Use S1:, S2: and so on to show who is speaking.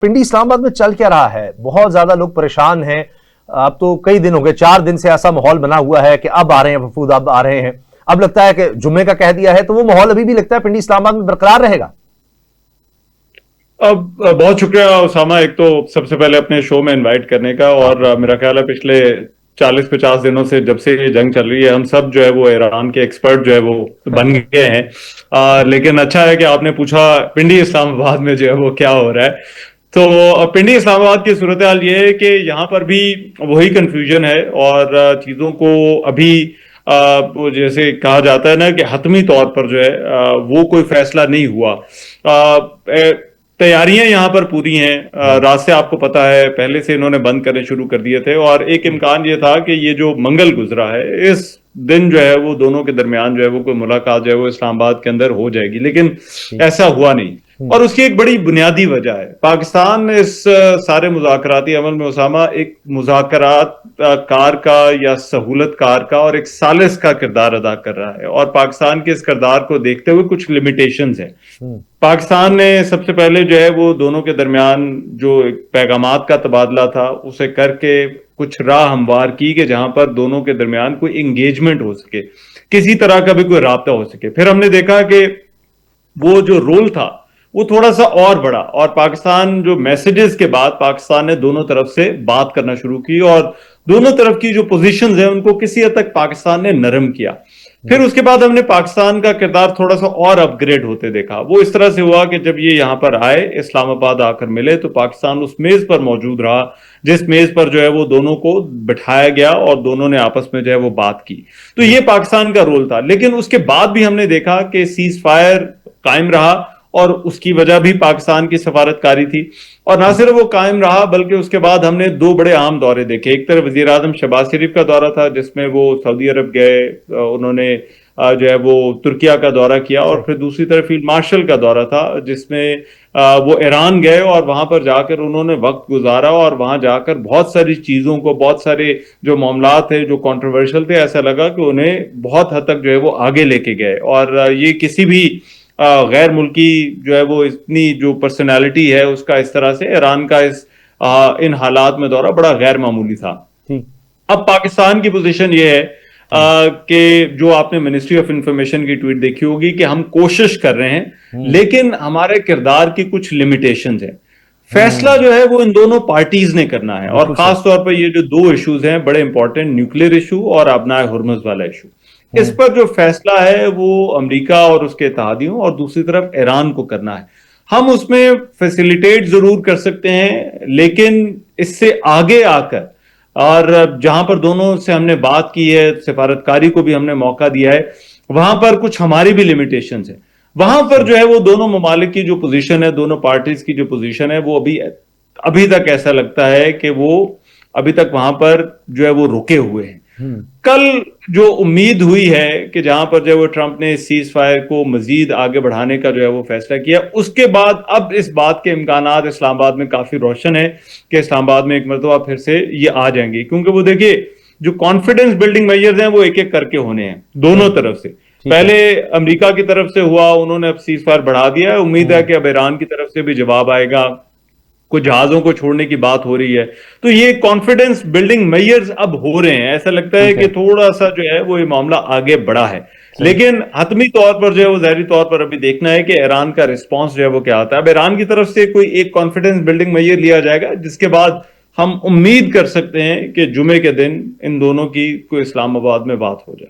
S1: پنڈی اسلام آباد میں چل کیا رہا ہے؟ بہت زیادہ لوگ پریشان ہیں. اب تو کئی دن ہو گئے, 4 دن سے ایسا ماحول بنا ہوا ہے کہ اب آ رہے ہیں وفود, اب آ رہے ہیں. اب لگتا ہے کہ جمعے کا کہہ دیا ہے, تو وہ ماحول ابھی بھی لگتا ہے پنڈی اسلام آباد میں برقرار رہے گا.
S2: اب بہت شکریہ اسامہ, ایک تو سب سے پہلے اپنے شو میں انوائٹ کرنے کا, اور میرا خیال ہے پچھلے 40-50 دنوں سے جب سے یہ جنگ چل رہی ہے ہم سب جو ہے وہ ایران کے ایکسپرٹ جو ہے وہ بن گئے ہیں. لیکن اچھا ہے کہ آپ نے پوچھا پنڈی اسلام آباد میں جو ہے وہ کیا ہو رہا ہے. تو پنڈی اسلام آباد کی صورتحال یہ ہے کہ یہاں پر بھی وہی کنفیوژن ہے, اور چیزوں کو ابھی جیسے کہا جاتا ہے نا کہ حتمی طور پر جو ہے وہ کوئی فیصلہ نہیں ہوا. تیاریاں یہاں پر پوری ہیں, راستے آپ کو پتا ہے پہلے سے انہوں نے بند کرنے شروع کر دیے تھے, اور ایک امکان یہ تھا کہ یہ جو منگل گزرا ہے اس دن جو ہے وہ دونوں کے درمیان جو ہے وہ کوئی ملاقات جو ہے وہ اسلام آباد کے اندر ہو جائے گی, لیکن ایسا ہوا نہیں. اور اس کی ایک بڑی بنیادی وجہ ہے, پاکستان اس سارے مذاکراتی عمل میں اسامہ ایک مذاکرات کار کا یا سہولت کار کا اور ایک ثالث کا کردار ادا کر رہا ہے, اور پاکستان کے اس کردار کو دیکھتے ہوئے کچھ لمیٹیشنز ہیں. پاکستان نے سب سے پہلے جو ہے وہ دونوں کے درمیان جو پیغامات کا تبادلہ تھا اسے کر کے کچھ راہ ہموار کی کہ جہاں پر دونوں کے درمیان کوئی انگیجمنٹ ہو سکے, کسی طرح کا بھی کوئی رابطہ ہو سکے. پھر ہم نے دیکھا کہ وہ جو رول تھا وہ تھوڑا سا اور بڑا, اور پاکستان جو میسیجز کے بعد پاکستان نے دونوں طرف سے بات کرنا شروع کی, اور دونوں طرف کی جو پوزیشنز ہیں ان کو کسی حد تک پاکستان نے نرم کیا. پھر اس کے بعد ہم نے پاکستان کا کردار تھوڑا سا اور اپ گریڈ ہوتے دیکھا. وہ اس طرح سے ہوا کہ جب یہ یہاں پر آئے, اسلام آباد آ کر ملے, تو پاکستان اس میز پر موجود رہا جس میز پر جو ہے وہ دونوں کو بٹھایا گیا اور دونوں نے آپس میں جو ہے وہ بات کی. تو یہ پاکستان کا رول تھا. لیکن اس کے بعد بھی ہم نے دیکھا کہ سیز فائر قائم رہا, اور اس کی وجہ بھی پاکستان کی سفارتکاری تھی. اور نہ صرف وہ قائم رہا بلکہ اس کے بعد ہم نے 2 بڑے اہم دورے دیکھے. ایک طرف وزیر اعظم شہباز شریف کا دورہ تھا جس میں وہ سعودی عرب گئے, انہوں نے جو ہے وہ ترکیہ کا دورہ کیا, اور پھر دوسری طرف فیلڈ مارشل کا دورہ تھا جس میں وہ ایران گئے, اور وہاں پر جا کر انہوں نے وقت گزارا, اور وہاں جا کر بہت ساری چیزوں کو, بہت سارے جو معاملات تھے جو کنٹروورشل تھے, ایسا لگا کہ انہیں بہت حد تک جو ہے وہ آگے لے کے گئے. اور یہ کسی بھی غیر ملکی جو ہے وہ اتنی جو پرسنالٹی ہے اس کا اس طرح سے ایران کا ان حالات میں دورہ بڑا غیر معمولی تھا. اب پاکستان کی پوزیشن یہ ہے کہ جو آپ نے منسٹری آف انفارمیشن کی ٹویٹ دیکھی ہوگی کہ ہم کوشش کر رہے ہیں, لیکن ہمارے کردار کی کچھ لمیٹیشنز ہیں. فیصلہ جو ہے وہ ان دونوں پارٹیز نے کرنا ہے, اور خاص طور پر یہ جو 2 ایشوز ہیں بڑے امپورٹنٹ, نیوکلیئر ایشو اور آبنائے ہرمز والا ایشو, اس پر جو فیصلہ ہے وہ امریکہ اور اس کے اتحادیوں اور دوسری طرف ایران کو کرنا ہے. ہم اس میں فیسیلیٹیٹ ضرور کر سکتے ہیں, لیکن اس سے آگے آ کر, اور جہاں پر دونوں سے ہم نے بات کی ہے, سفارتکاری کو بھی ہم نے موقع دیا ہے, وہاں پر کچھ ہماری بھی لمیٹیشنز ہیں. وہاں پر جو ہے وہ دونوں ممالک کی جو پوزیشن ہے, دونوں پارٹیز کی جو پوزیشن ہے, وہ ابھی تک ایسا لگتا ہے کہ وہ ابھی تک وہاں پر جو ہے وہ رکے ہوئے ہیں. کل جو امید ہوئی ہے کہ جہاں پر جو ہے وہ ٹرمپ نے سیز فائر کو مزید آگے بڑھانے کا جو ہے وہ فیصلہ کیا, اس کے بعد اب اس بات کے امکانات اسلام آباد میں کافی روشن ہے کہ اسلام آباد میں ایک مرتبہ پھر سے یہ آ جائیں گے, کیونکہ وہ دیکھیے جو کانفیڈنس بلڈنگ میجرز ہیں وہ ایک ایک کر کے ہونے ہیں دونوں طرف سے. پہلے امریکہ کی طرف سے ہوا, انہوں نے اب سیز فائر بڑھا دیا ہے, امید ہے کہ اب ایران کی طرف سے بھی جواب آئے گا, کچھ جہازوں کو چھوڑنے کی بات ہو رہی ہے. تو یہ کانفیڈنس بلڈنگ میجرز اب ہو رہے ہیں, ایسا لگتا ہے کہ تھوڑا سا جو ہے وہ یہ معاملہ آگے بڑھا ہے. لیکن حتمی طور پر جو ہے وہ ظاہری طور پر ابھی دیکھنا ہے کہ ایران کا رسپانس جو ہے وہ کیا آتا ہے. اب ایران کی طرف سے کوئی ایک کانفیڈنس بلڈنگ میجر لیا جائے گا جس کے بعد ہم امید کر سکتے ہیں کہ جمعے کے دن ان دونوں کی کوئی اسلام آباد میں بات ہو جائے.